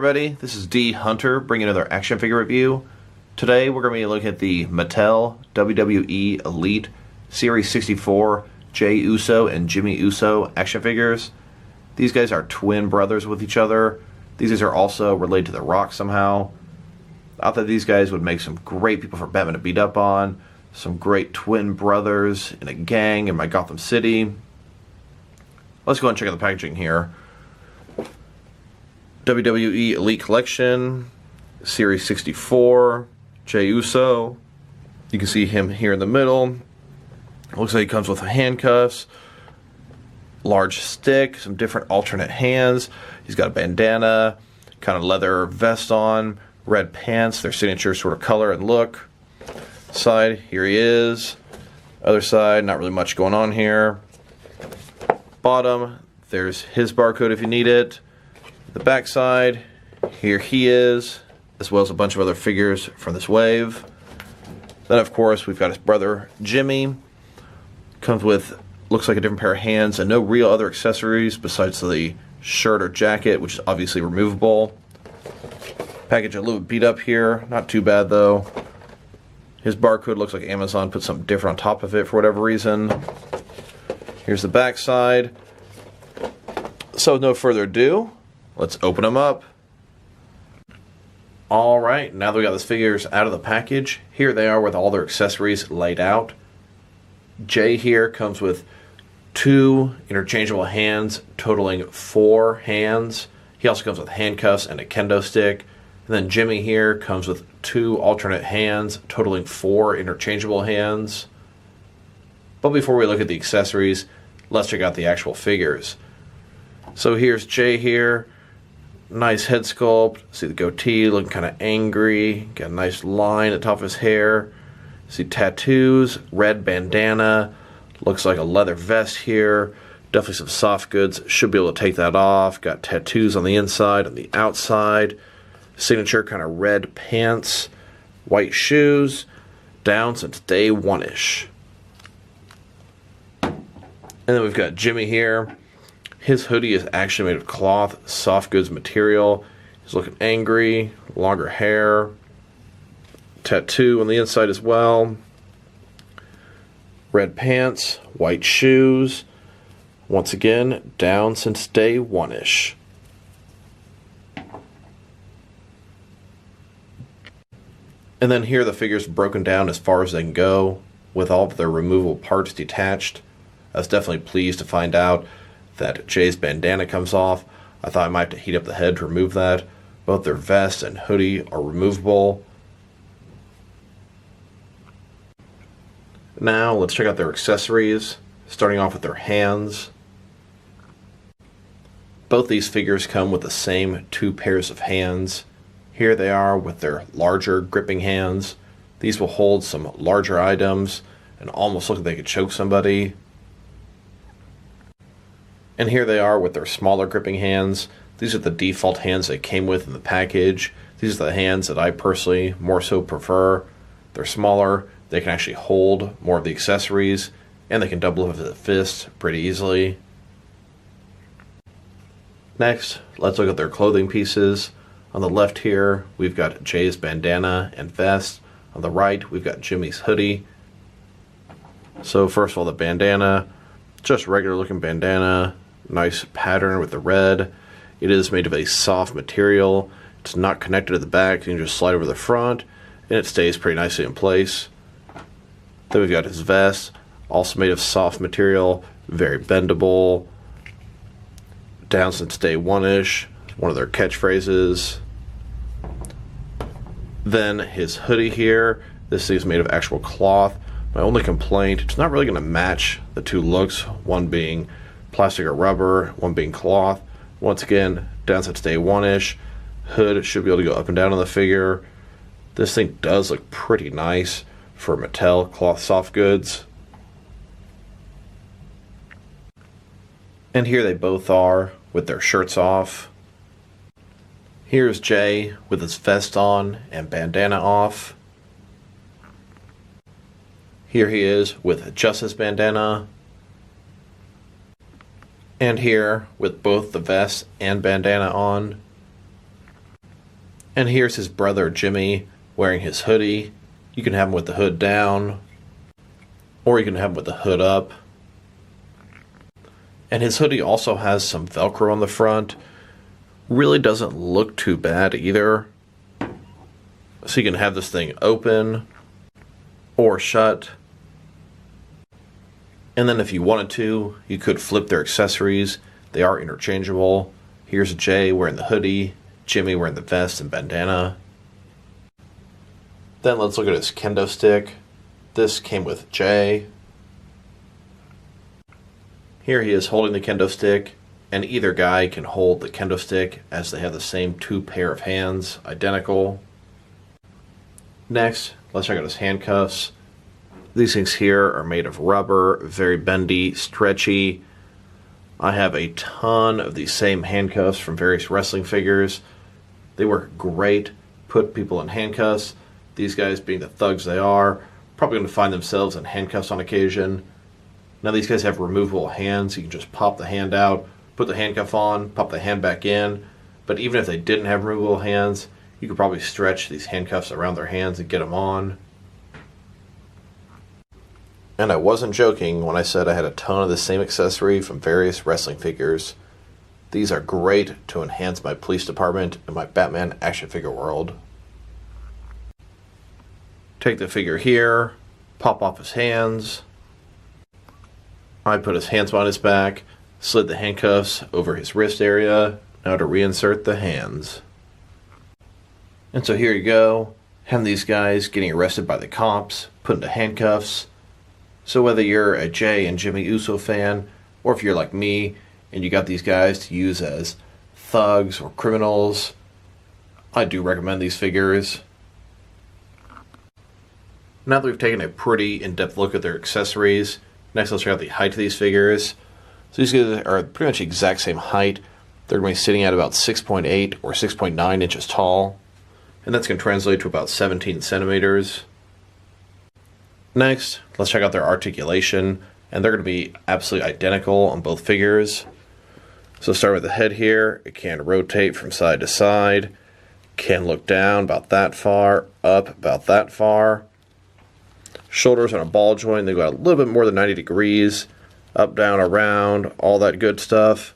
everybody, this is D Hunter bringing another action figure review. Today we're going to be looking at the Mattel WWE Elite Series 64 Jey Uso and Jimmy Uso action figures. These guys are twin brothers with each other. These guys are also related to The Rock somehow. I thought these guys would make some great people for Batman to beat up on. Some great twin brothers in a gang in my Gotham City. Let's go and check out the packaging here. WWE Elite Collection, Series 64, Jey Uso. You can see him here in the middle. Looks like he comes with handcuffs, large stick, some different alternate hands. He's got a bandana, kind of leather vest on, red pants, their signature sort of color and look. Side, here he is. Other side, not really much going on here. Bottom, there's his barcode if you need it. The back side, here he is, as well as a bunch of other figures from this wave. Then of course we've got his brother Jimmy. Comes with, looks like a different pair of hands and no real other accessories besides the shirt or jacket, which is obviously removable. Package a little bit beat up here, not too bad though. His barcode looks like Amazon put something different on top of it for whatever reason. Here's the back side. So with no further ado, let's open them up. Alright, now that we got these figures out of the package, here they are with all their accessories laid out. Jey here comes with 2 interchangeable hands, totaling 4 hands. He also comes with handcuffs and a kendo stick. And then Jimmy here comes with 2 alternate hands, totaling 4 interchangeable hands. But before we look at the accessories, let's check out the actual figures. So here's Jey here. Nice head sculpt. See the goatee looking kind of angry. Got a nice line at the top of his hair. See tattoos, red bandana. Looks like a leather vest here. Definitely some soft goods. Should be able to take that off. Got tattoos on the inside, on the outside. Signature kind of red pants. White shoes. Down since day one-ish. And then we've got Jimmy here. His hoodie is actually made of cloth, soft goods material. He's looking angry, longer hair, tattoo on the inside as well. Red pants, white shoes. Once again, down since day one-ish. And then here the figures broken down as far as they can go, with all of their removable parts detached. I was definitely pleased to find out that Jey's bandana comes off. I thought I might have to heat up the head to remove that. Both their vest and hoodie are removable. Now let's check out their accessories, starting off with their hands. Both these figures come with the same 2 pairs of hands. Here they are with their larger gripping hands. These will hold some larger items and almost look like they could choke somebody. And here they are with their smaller gripping hands. These are the default hands they came with in the package. These are the hands that I personally more so prefer. They're smaller, they can actually hold more of the accessories, and they can double up as a fist pretty easily. Next, let's look at their clothing pieces. On the left here, we've got Jey's bandana and vest. On the right, we've got Jimmy's hoodie. So first of all, the bandana, just regular looking bandana. Nice pattern with the red. It is made of a soft material. It's not connected to the back. You can just slide over the front and it stays pretty nicely in place. Then we've got his vest, also made of soft material, very bendable. Down since day one-ish, one of their catchphrases. Then his hoodie here. This thing is made of actual cloth. My only complaint, it's not really going to match the 2 looks, one being plastic or rubber, one being cloth. Once again, down since day one-ish. Hood should be able to go up and down on the figure. This thing does look pretty nice for Mattel cloth soft goods. And here they both are with their shirts off. Here's Jey with his vest on and bandana off. Here he is with just his bandana. And here with both the vest and bandana on. And here's his brother Jimmy wearing his hoodie. You can have him with the hood down, or you can have him with the hood up. And his hoodie also has some Velcro on the front. Really doesn't look too bad either. So you can have this thing open or shut. And then if you wanted to, you could flip their accessories. They are interchangeable. Here's Jay wearing the hoodie, Jimmy wearing the vest and bandana. Then let's look at his Kendo Stick. This came with Jay. Here he is holding the Kendo Stick, and either guy can hold the Kendo Stick as they have the same two pair of hands, identical. Next, let's check out his handcuffs. These things here are made of rubber, very bendy, stretchy. I have a ton of these same handcuffs from various wrestling figures. They work great, put people in handcuffs. These guys, being the thugs they are, probably going to find themselves in handcuffs on occasion. Now these guys have removable hands. You can just pop the hand out, put the handcuff on, pop the hand back in. But even if they didn't have removable hands, you could probably stretch these handcuffs around their hands and get them on. And I wasn't joking when I said I had a ton of the same accessory from various wrestling figures. These are great to enhance my police department and my Batman action figure world. Take the figure here, pop off his hands. I put his hands on his back, slid the handcuffs over his wrist area. Now to reinsert the hands. And so here you go, having these guys getting arrested by the cops, put into handcuffs. So whether you're a Jey and Jimmy Uso fan, or if you're like me and you got these guys to use as thugs or criminals, I do recommend these figures. Now that we've taken a pretty in-depth look at their accessories, next let's check out the height of these figures. So these guys are pretty much the exact same height. They're going to be sitting at about 6.8 or 6.9 inches tall. And that's going to translate to about 17 centimeters. Next, let's check out their articulation. And they're going to be absolutely identical on both figures. So start with the head here. It can rotate from side to side. Can look down about that far, up about that far. Shoulders on a ball joint, they go out a little bit more than 90 degrees. Up, down, around, all that good stuff.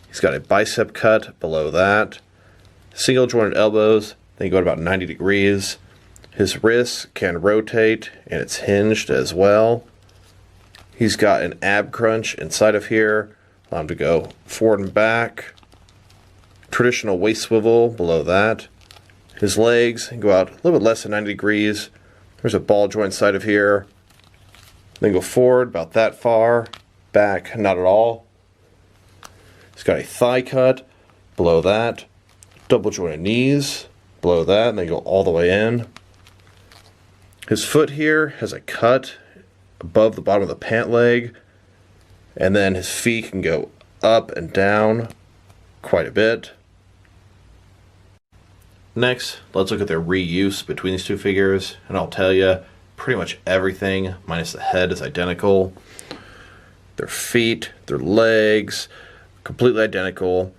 He's got a bicep cut below that. Single jointed elbows, they go at about 90 degrees. His wrists can rotate, and it's hinged as well. He's got an ab crunch inside of here. Allow him to go forward and back. Traditional waist swivel below that. His legs go out a little bit less than 90 degrees. There's a ball joint side of here. Then go forward about that far. Back, not at all. He's got a thigh cut below that. Double jointed knees below that. And they go all the way in. His foot here has a cut above the bottom of the pant leg. And then his feet can go up and down quite a bit. Next, let's look at their reuse between these two figures, and I'll tell you, pretty much everything, minus the head, is identical. Their feet, their legs, completely identical.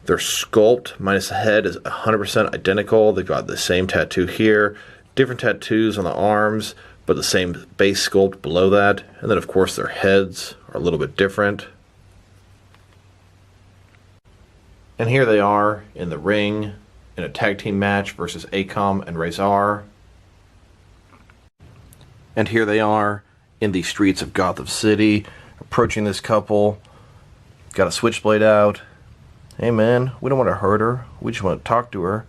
Their sculpt, minus the head, is 100% identical. They've got the same tattoo here, different tattoos on the arms, but the same base sculpt below that. And then, of course, their heads are a little bit different. And here they are in the ring, in a tag team match versus Acton and Razor. And here they are in the streets of Gotham City, approaching this couple. Got a switchblade out. Hey man, we don't want to hurt her. We just want to talk to her.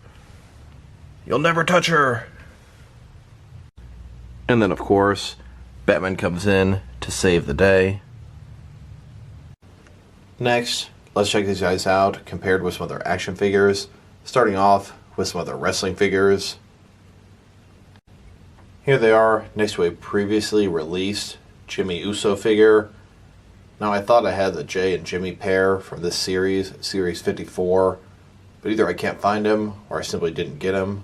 You'll never touch her! And then, of course, Batman comes in to save the day. Next, let's check these guys out compared with some of their action figures. Starting off with some of the wrestling figures. Here they are next to a previously released Jimmy Uso figure. Now I thought I had the Jay and Jimmy pair from this series, Series 54, but either I can't find them or I simply didn't get them.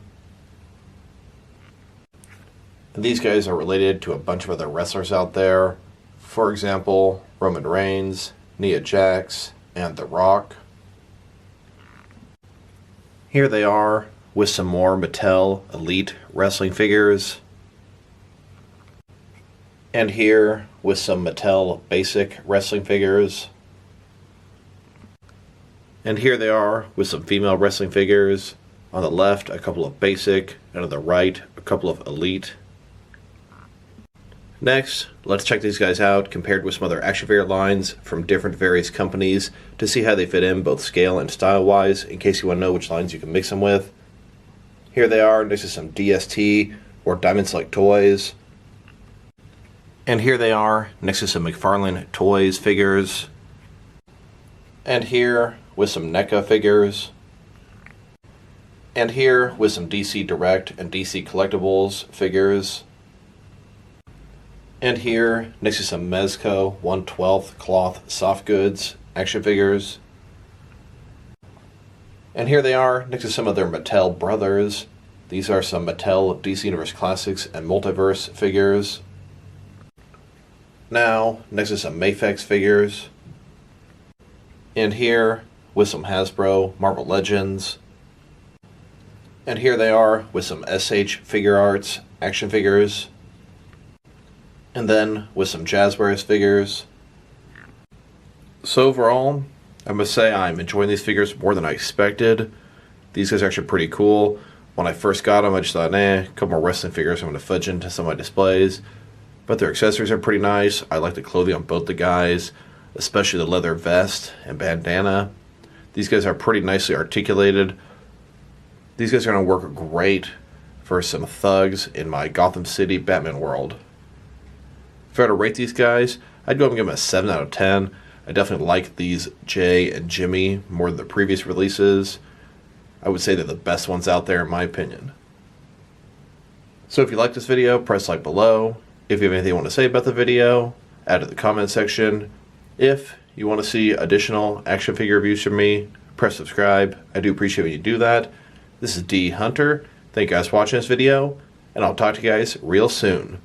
And these guys are related to a bunch of other wrestlers out there. For example, Roman Reigns, Nia Jax, and The Rock. Here they are with some more Mattel Elite wrestling figures. And here with some Mattel Basic wrestling figures. And here they are with some female wrestling figures. On the left, a couple of Basic, and on the right, a couple of Elite. Next, let's check these guys out compared with some other action figure lines from different various companies to see how they fit in both scale and style-wise, in case you want to know which lines you can mix them with. Here they are next to some DST or Diamond Select toys. And here they are next to some McFarlane Toys figures. And here with some NECA figures. And here with some DC Direct and DC Collectibles figures. And here next to some Mezco 1/12 cloth soft goods action figures. And here they are next to some of their Mattel brothers. These are some Mattel DC Universe Classics and Multiverse figures. Now, next to some Mafex figures. And here with some Hasbro Marvel Legends. And here they are with some SH Figure Arts action figures. And then with some Jazzwares figures. So overall, I must say I'm enjoying these figures more than I expected. These guys are actually pretty cool. When I first got them, I just thought, a couple more wrestling figures I'm going to fudge into some of my displays. But their accessories are pretty nice. I like the clothing on both the guys, especially the leather vest and bandana. These guys are pretty nicely articulated. These guys are going to work great for some thugs in my Gotham City Batman world. If I were to rate these guys, I'd go up and give them a 7 out of 10. I definitely like these Jay and Jimmy more than the previous releases. I would say they're the best ones out there in my opinion. So if you like this video, press like below. If you have anything you want to say about the video, add it in the comment section. If you want to see additional action figure reviews from me, press subscribe. I do appreciate when you do that. This is D Hunter. Thank you guys for watching this video, and I'll talk to you guys real soon.